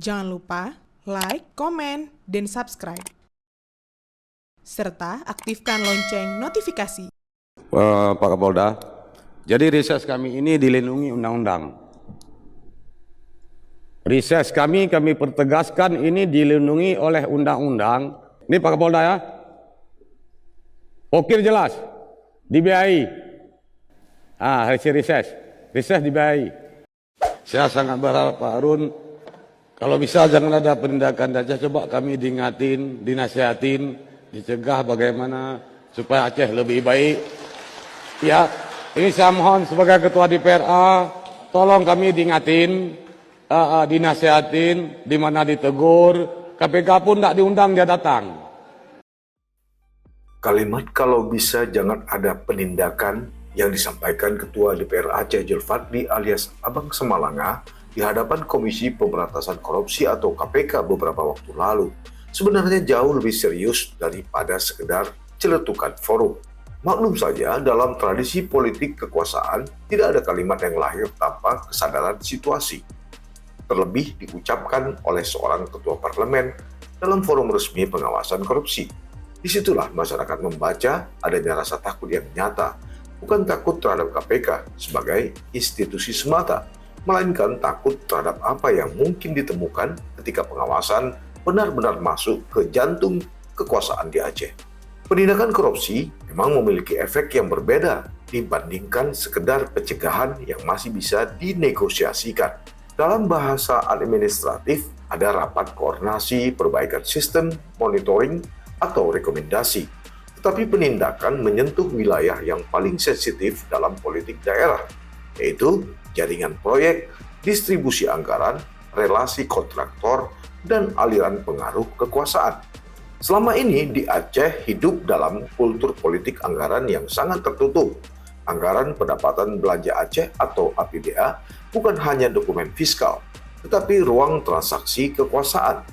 Jangan lupa like, komen, dan subscribe. Serta aktifkan lonceng notifikasi. Pak Kapolda, jadi riset kami ini dilindungi undang-undang. Riset kami pertegaskan ini dilindungi oleh undang-undang. Ini Pak Kapolda ya. Pokir jelas, dibiayai. Hasil riset dibiayai. Saya sangat berharap Pak Harun, kalau bisa jangan ada penindakan saja, coba kami diingatin, dinasihatin, dicegah bagaimana supaya Aceh lebih baik. Ya, ini saya mohon sebagai Ketua DPRA, tolong kami diingatin, dinasihatin, di mana ditegur, KPK pun tidak diundang dia datang. Kalimat "kalau bisa jangan ada penindakan" yang disampaikan Ketua DPR Aceh Julfadli alias Abang Semalanga di hadapan Komisi Pemberantasan Korupsi atau KPK beberapa waktu lalu sebenarnya jauh lebih serius daripada sekedar celetukan forum. Maklum saja, dalam tradisi politik kekuasaan tidak ada kalimat yang lahir tanpa kesadaran situasi. Terlebih diucapkan oleh seorang ketua parlemen dalam forum resmi pengawasan korupsi. Disitulah masyarakat membaca adanya rasa takut yang nyata, bukan takut terhadap KPK sebagai institusi semata, melainkan takut terhadap apa yang mungkin ditemukan ketika pengawasan benar-benar masuk ke jantung kekuasaan di Aceh. Penindakan korupsi memang memiliki efek yang berbeda dibandingkan sekedar pencegahan yang masih bisa dinegosiasikan. Dalam bahasa administratif, ada rapat koordinasi perbaikan sistem, monitoring, atau rekomendasi. Tetapi penindakan menyentuh wilayah yang paling sensitif dalam politik daerah, yaitu jaringan proyek, distribusi anggaran, relasi kontraktor, dan aliran pengaruh kekuasaan. Selama ini di Aceh hidup dalam kultur politik anggaran yang sangat tertutup. Anggaran pendapatan belanja Aceh atau APBA bukan hanya dokumen fiskal, tetapi ruang transaksi kekuasaan.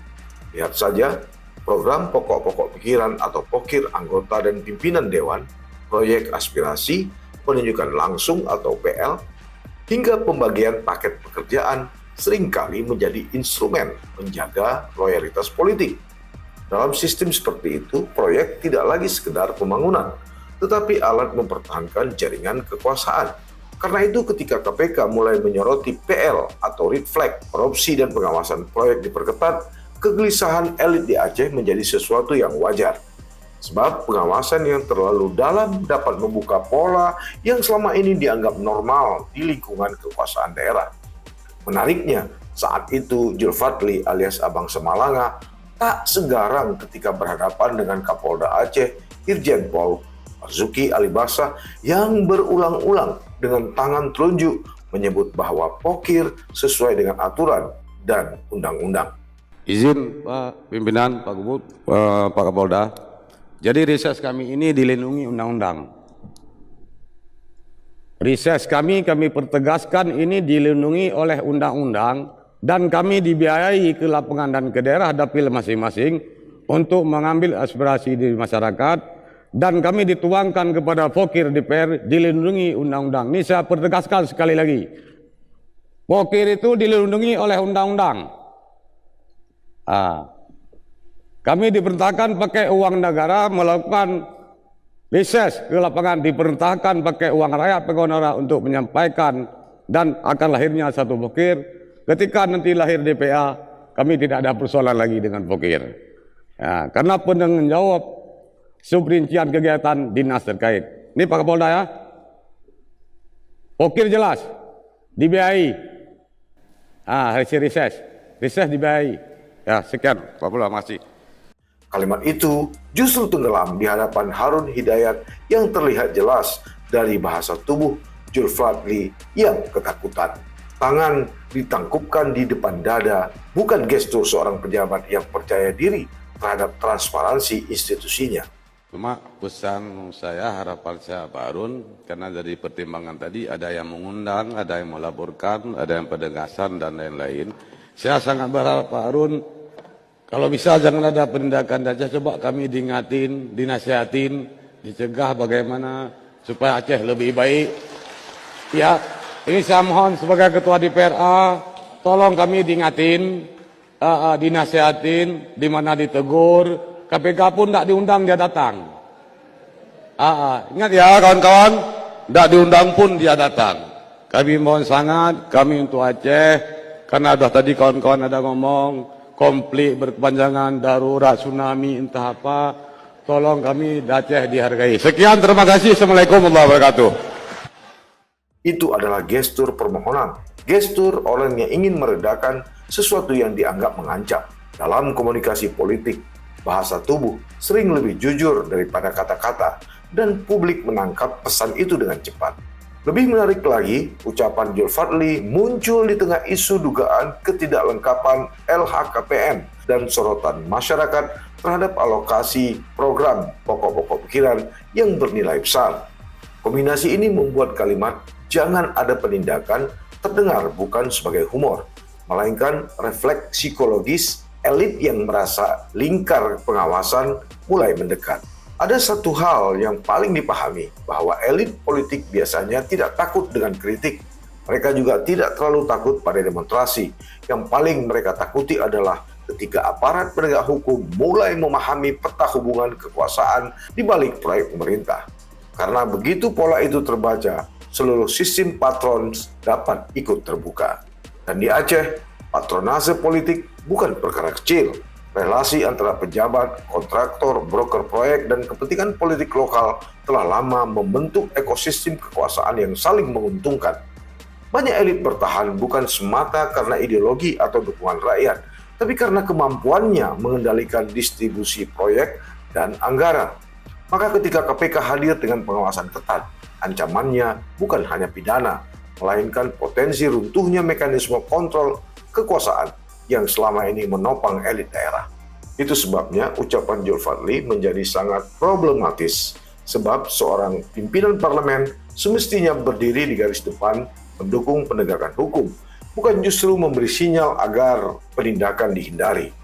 Lihat saja program pokok-pokok pikiran atau pokir anggota dan pimpinan dewan, proyek aspirasi, penunjukan langsung atau PL, hingga pembagian paket pekerjaan seringkali menjadi instrumen menjaga loyalitas politik. Dalam sistem seperti itu, proyek tidak lagi sekedar pembangunan, tetapi alat mempertahankan jaringan kekuasaan. Karena itu ketika KPK mulai menyoroti PL atau red flag, korupsi dan pengawasan proyek diperketat, kegelisahan elit di Aceh menjadi sesuatu yang wajar. Sebab pengawasan yang terlalu dalam dapat membuka pola yang selama ini dianggap normal di lingkungan kekuasaan daerah. Menariknya, saat itu Julfadli alias Abang Semalanga tak segarang ketika berhadapan dengan Kapolda Aceh, Irjen Pol Marzuki Ali Bashar yang berulang-ulang dengan tangan telunjuk menyebut bahwa pokir sesuai dengan aturan dan undang-undang. Izin Pak Pimpinan, Pak Gubernur, Pak Kapolda. Jadi riset kami ini dilindungi undang-undang. Riset kami pertegaskan ini dilindungi oleh undang-undang dan kami dibiayai ke lapangan dan ke daerah dapil masing-masing untuk mengambil aspirasi di masyarakat dan kami dituangkan kepada Pokir DPR dilindungi undang-undang. Ini saya pertegaskan sekali lagi. Pokir itu dilindungi oleh undang-undang. Kami diperintahkan pakai uang negara melakukan riset ke lapangan, diperintahkan pakai uang rakyat pengguna untuk menyampaikan dan akan lahirnya satu pokir. Ketika nanti lahir DPA, kami tidak ada persoalan lagi dengan pokir. Ya, karena penanggung jawab suberincian kegiatan dinas terkait. Ini Pak Kapolda ya. Pokir jelas, dibiayai. Hasil riset dibiayai. Ya, sekian, Pak Kapolda, makasih. Kalimat itu justru tenggelam di hadapan Harun Hidayat yang terlihat jelas dari bahasa tubuh Julfadli yang ketakutan. Tangan ditangkupkan di depan dada, bukan gestur seorang pejabat yang percaya diri terhadap transparansi institusinya. Cuma pesan saya, harapan saya Pak Harun, karena dari pertimbangan tadi ada yang mengundang, ada yang melaporkan, ada yang penegasan dan lain-lain. Saya sangat berharap Pak Harun, kalau bisa jangan ada penindakan saja, coba kami diingatin, dinasihatin, dicegah bagaimana supaya Aceh lebih baik. Ya, ini saya mohon sebagai Ketua DPRA, tolong kami diingatin, dinasihatin, di mana ditegur, KPK pun tidak diundang dia datang. Ingat ya kawan-kawan, tidak diundang pun dia datang. Kami mohon sangat, kami untuk Aceh, karena dah tadi kawan-kawan ada ngomong, konflik berkepanjangan, darurat, tsunami, entah apa, tolong kami di Aceh dihargai. Sekian, terima kasih. Assalamualaikum warahmatullahi wabarakatuh. Itu adalah gestur permohonan, gestur orang yang ingin meredakan sesuatu yang dianggap mengancam. Dalam komunikasi politik, bahasa tubuh sering lebih jujur daripada kata-kata, dan publik menangkap pesan itu dengan cepat. Lebih menarik lagi, ucapan Zulkifli muncul di tengah isu dugaan ketidaklengkapan LHKPN dan sorotan masyarakat terhadap alokasi program pokok-pokok pikiran yang bernilai besar. Kombinasi ini membuat kalimat "jangan ada penindakan" terdengar bukan sebagai humor, melainkan refleks psikologis elit yang merasa lingkar pengawasan mulai mendekat. Ada satu hal yang paling dipahami, bahwa elit politik biasanya tidak takut dengan kritik. Mereka juga tidak terlalu takut pada demonstrasi. Yang paling mereka takuti adalah ketika aparat penegak hukum mulai memahami peta hubungan kekuasaan di balik proyek pemerintah. Karena begitu pola itu terbaca, seluruh sistem patron dapat ikut terbuka. Dan di Aceh, patronase politik bukan perkara kecil. Relasi antara pejabat, kontraktor, broker proyek, dan kepentingan politik lokal telah lama membentuk ekosistem kekuasaan yang saling menguntungkan. Banyak elit bertahan bukan semata karena ideologi atau dukungan rakyat, tapi karena kemampuannya mengendalikan distribusi proyek dan anggaran. Maka ketika KPK hadir dengan pengawasan ketat, ancamannya bukan hanya pidana, melainkan potensi runtuhnya mekanisme kontrol kekuasaan yang selama ini menopang elit daerah. Itu sebabnya ucapan Zulkifli menjadi sangat problematis, sebab seorang pimpinan parlemen semestinya berdiri di garis depan mendukung penegakan hukum, bukan justru memberi sinyal agar penindakan dihindari.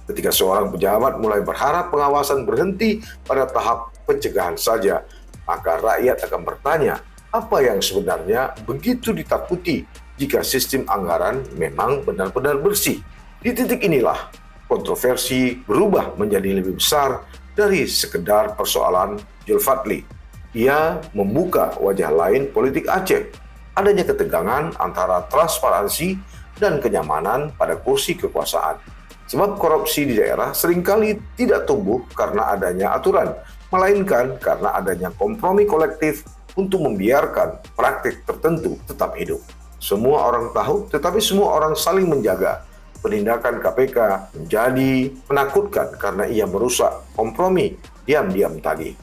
Ketika seorang pejabat mulai berharap pengawasan berhenti pada tahap pencegahan saja, maka rakyat akan bertanya, apa yang sebenarnya begitu ditakuti jika sistem anggaran memang benar-benar bersih? Di titik inilah kontroversi berubah menjadi lebih besar dari sekedar persoalan Zulkifli. Ia membuka wajah lain politik Aceh. Adanya ketegangan antara transparansi dan kenyamanan pada kursi kekuasaan. Sebab korupsi di daerah seringkali tidak tumbuh karena adanya aturan, melainkan karena adanya kompromi kolektif untuk membiarkan praktik tertentu tetap hidup. Semua orang tahu, tetapi semua orang saling menjaga. Penindakan KPK menjadi menakutkan karena ia merusak kompromi diam-diam tadi.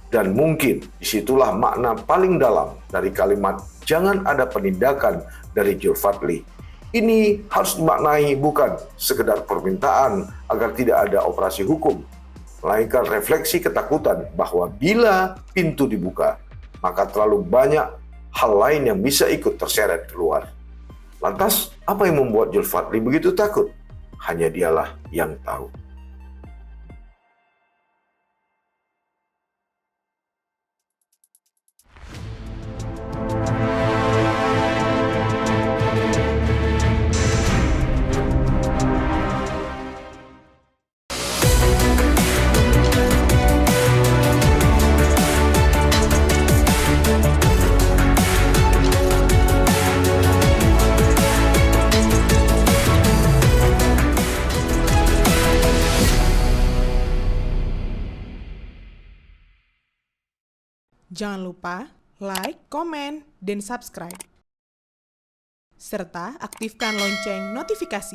Dan mungkin disitulah makna paling dalam dari kalimat "jangan ada penindakan" dari Zulkifli. Ini harus dimaknai bukan sekedar permintaan agar tidak ada operasi hukum, melainkan refleksi ketakutan bahwa bila pintu dibuka, maka terlalu banyak hal lain yang bisa ikut terseret keluar. Lantas, apa yang membuat Zulkifli begitu takut? Hanya dialah yang tahu. Jangan lupa like, komen, dan subscribe. Serta aktifkan lonceng notifikasi.